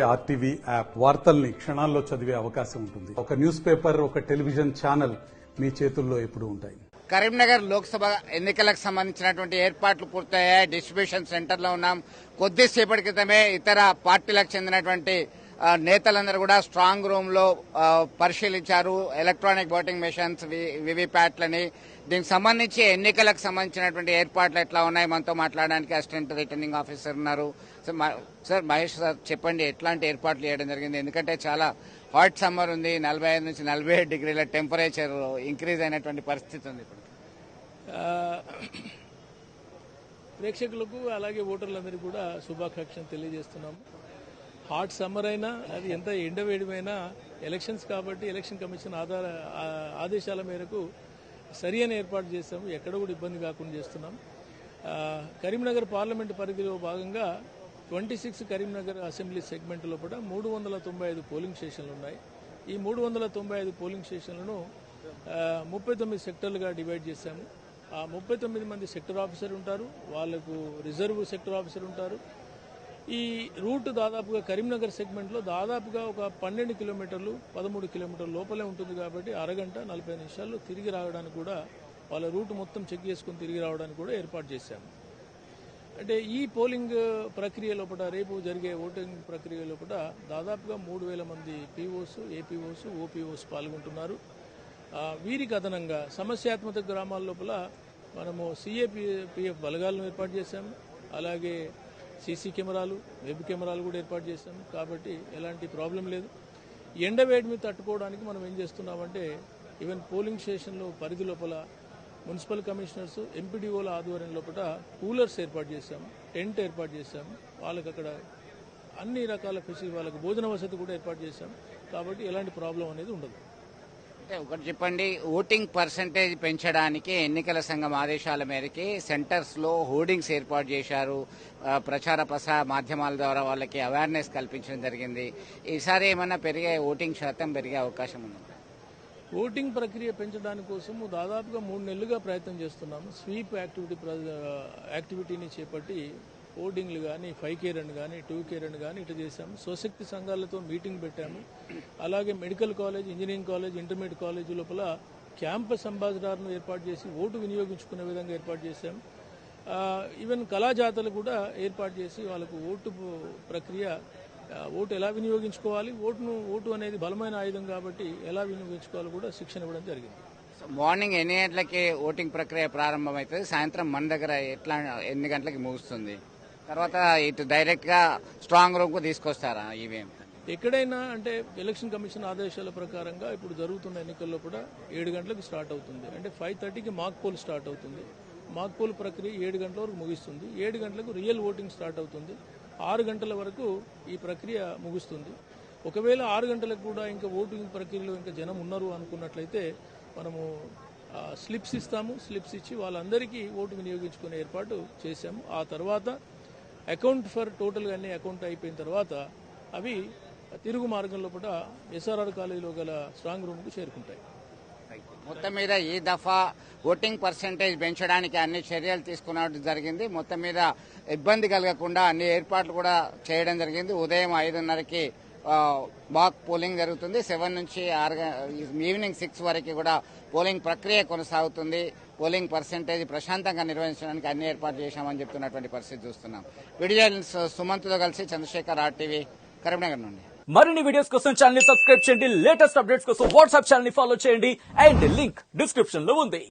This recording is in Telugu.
ఆర్టీవీ యాప్ వార్తల్ని క్షణాల్లో చదివే అవకాశం ఉంటుంది. ఒక న్యూస్ పేపర్, ఒక టెలివిజన్ ఛానల్ మీ చేతుల్లో ఎప్పుడూ ఉంటాయి. కరీంనగర్ లోక్సభ ఎన్నికలకు సంబంధించినటువంటి ఏర్పాట్లు పూర్తయ్యాయి. డిస్ట్రిబ్యూషన్ సెంటర్ లో ఉన్నాం. కొద్దిసేపటి క్రితమే ఇతర పార్టీలకు చెందినటువంటి నేతలందరూ కూడా స్ట్రాంగ్ రూమ్ లో పరిశీలించారు ఎలక్ట్రానిక్ ఓటింగ్ మెషిన్స్, వివిప్యాట్లని. దీనికి సంబంధించి ఎన్నికలకు సంబంధించినటువంటి ఏర్పాట్లు ఎట్లా ఉన్నాయి మనతో మాట్లాడడానికి అసిస్టెంట్ రిటర్నింగ్ ఆఫీసర్ ఉన్నారు. సార్ మహేష్ సార్, చెప్పండి ఎట్లాంటి ఏర్పాట్లు చేయడం జరిగింది? ఎందుకంటే చాలా హాట్ సమ్మర్ ఉంది, 45 నుంచి 47 డిగ్రీల టెంపరేచర్ ఇంక్రీజ్ అయినటువంటి పరిస్థితి ఉంది ఇప్పుడు. ప్రేక్షకులకు అలాగే ఓటర్లందరికీ కూడా శుభాకాంక్షలు తెలియజేస్తున్నాము. హాట్ సమ్మర్ అయినా అది ఎంత ఎండవేడిమైనా ఎలక్షన్స్ కాబట్టి ఎలక్షన్ కమిషన్ ఆదేశాల మేరకు సరి అయిన ఏర్పాటు చేస్తాము. ఎక్కడ కూడా ఇబ్బంది కాకుండా చేస్తున్నాం. కరీంనగర్ పార్లమెంటు పరిధిలో భాగంగా 26 కరీంనగర్ అసెంబ్లీ సెగ్మెంట్ లోపల 395 పోలింగ్ స్టేషన్లు ఉన్నాయి. ఈ 395 పోలింగ్ స్టేషన్లను 39 సెక్టర్లుగా డివైడ్ చేశాము. ఆ 39 మంది సెక్టర్ ఆఫీసర్ ఉంటారు, వాళ్లకు రిజర్వ్ సెక్టర్ ఆఫీసర్ ఉంటారు. ఈ రూట్ దాదాపుగా కరీంనగర్ సెగ్మెంట్లో దాదాపుగా ఒక 12 కిలోమీటర్లు 13 కిలోమీటర్ల లోపలే ఉంటుంది కాబట్టి అరగంట 40 నిమిషాల్లో తిరిగి రావడానికి కూడా వాళ్ళ రూట్ మొత్తం చెక్ చేసుకుని తిరిగి రావడానికి కూడా ఏర్పాటు చేశాము. అంటే ఈ పోలింగ్ ప్రక్రియ లోపల, రేపు జరిగే ఓటింగ్ ప్రక్రియ లోపల దాదాపుగా 3000 మంది పీఓస్, ఏపీఓస్, ఓపీఓస్ పాల్గొంటున్నారు. వీరికి అదనంగా సమస్యాత్మక గ్రామాల లోపల మనము సిఏపిఎఫ్ బలగాలను ఏర్పాటు చేశాము. అలాగే సీసీ కెమెరాలు, వెబ్ కెమెరాలు కూడా ఏర్పాటు చేశాము. కాబట్టి ఎలాంటి ప్రాబ్లం లేదు. ఎండవేడి మీద తట్టుకోవడానికి మనం ఏం చేస్తున్నామంటే, ఈవెన్ పోలింగ్ స్టేషన్లో పరిధి లోపల మున్సిపల్ కమిషనర్స్, ఎంపీడీఓల ఆధ్వర్యం లోపల కూలర్స్ ఏర్పాటు చేశాము, టెంట్ ఏర్పాటు చేశాము. వాళ్ళకి అక్కడ అన్ని రకాల ఫెసిలిటీ, వాళ్ళకి భోజన వసతి కూడా ఏర్పాటు చేశాము. కాబట్టి ఎలాంటి ప్రాబ్లం అనేది ఉండదు. అంటే ఒకటి చెప్పండి, ఓటింగ్ పర్సంటేజ్ పెంచడానికి ఎన్నికల సంఘం ఆదేశాల మేరకి సెంటర్స్ లో హోర్డింగ్స్ ఏర్పాటు చేశారు. ప్రచార ప్రసార మాధ్యమాల ద్వారా వాళ్ళకి అవేర్నెస్ కల్పించడం జరిగింది. ఈసారి ఏమన్నా ఓటింగ్ శాతం పెరిగే అవకాశం ఉంది? ఓటింగ్ ప్రక్రియ పెంచడానికి కోసము దాదాపుగా 3 నెలలుగా ప్రయత్నం చేస్తున్నాము. స్వీప్ యాక్టివిటీని చేపట్టి ఓటింగ్లు కానీ 5K రన్ కానీ 2K రన్ కానీ ఇట్లా చేశాము. స్వశక్తి సంఘాలతో మీటింగ్ పెట్టాము. అలాగే medical college, engineering college, intermediate college లోపల క్యాంపస్ అంబాసిడర్ను ఏర్పాటు చేసి ఓటు వినియోగించుకునే విధంగా ఏర్పాటు చేశాము. ఈవెన్ కళాజాతలు కూడా ఏర్పాటు చేసి వాళ్ళకు ఓటు ప్రక్రియ, ఓటు ఎలా వినియోగించుకోవాలి, ఓటు అనేది బలమైన ఆయుధం కాబట్టి ఎలా వినియోగించుకోవాలి కూడా శిక్షణ ఇవ్వడం జరిగింది. మార్నింగ్ ఎన్ని గంటలకి ఓటింగ్ ప్రక్రియ ప్రారంభమవుతుంది? సాయంత్రం మన దగ్గర ఎన్ని గంటలకి ముగుస్తుంది? తర్వాత ఇటు డైరెక్ట్ గా స్ట్రాంగ్ రూమ్ కు తీసుకొస్తారా? ఈవీఎం ఎక్కడైనా అంటే ఎలక్షన్ కమిషన్ ఆదేశాల ప్రకారంగా ఇప్పుడు జరుగుతున్న ఎన్నికల్లో కూడా 7 గంటలకు స్టార్ట్ అవుతుంది. అంటే 5:30కి మాక్ పోల్ స్టార్ట్ అవుతుంది. మాక్ పోల్ ప్రక్రియ 7 గంటల వరకు ముగుస్తుంది. 7 గంటలకు రియల్ ఓటింగ్ స్టార్ట్ అవుతుంది. 6 గంటల వరకు ఈ ప్రక్రియ ముగుస్తుంది. ఒకవేళ 6 గంటలకు కూడా ఇంకా ఓటింగ్ ప్రక్రియలో ఇంకా జనం ఉన్నారు అనుకున్నట్లయితే మనము స్లిప్స్ ఇస్తాము. స్లిప్స్ ఇచ్చి వాళ్ళందరికీ ఓటు వినియోగించుకునే ఏర్పాటు చేశాము. ఆ తర్వాత అకౌంట్ ఫర్ టోటల్గా అన్ని అకౌంట్ అయిపోయిన తర్వాత అవి తిరుగు మార్గం లోపల ఎస్ఆర్ఆర్ కాలేజీలో గల స్ట్రాంగ్ రూమ్కు చేరుకుంటాయి. మొత్తం మీద ఈ దఫా ఓటింగ్ పర్సంటేజ్ పెంచడానికి అన్ని చర్యలు తీసుకున్నట్టు జరిగింది. మొత్తం మీద ఇబ్బంది కలగకుండా అన్ని ఏర్పాట్లు కూడా చేయడం జరిగింది. ఉదయం 5:30కి మాక్ పోలింగ్ జరుగుతుంది. 7 నుంచి 6 ఈవినింగ్ 6 వరకు కూడా పోలింగ్ ప్రక్రియ కొనసాగుతుంది. పోలింగ్ పర్సంటేజ్ ప్రశాంతంగా నిర్వహించడానికి అన్ని ఏర్పాట్లు చేశామని చెప్తున్నటువంటి పరిస్థితి చూస్తున్నాం. వీడియో సుమంత్తో కలిసి చంద్రశేఖర్, ఆర్టీవీ, కరీంనగర్ నుండి. మరిన్ని వీడియోస్ కోసం ఛానల్ ని సబ్స్క్రైబ్ చేయండి. లేటెస్ట్ అప్డేట్స్ కోసం వాట్సాప్ ఛానల్ ని ఫాలో చేయండి. అండ్ లింక్ డిస్క్రిప్షన్ లో ఉంది.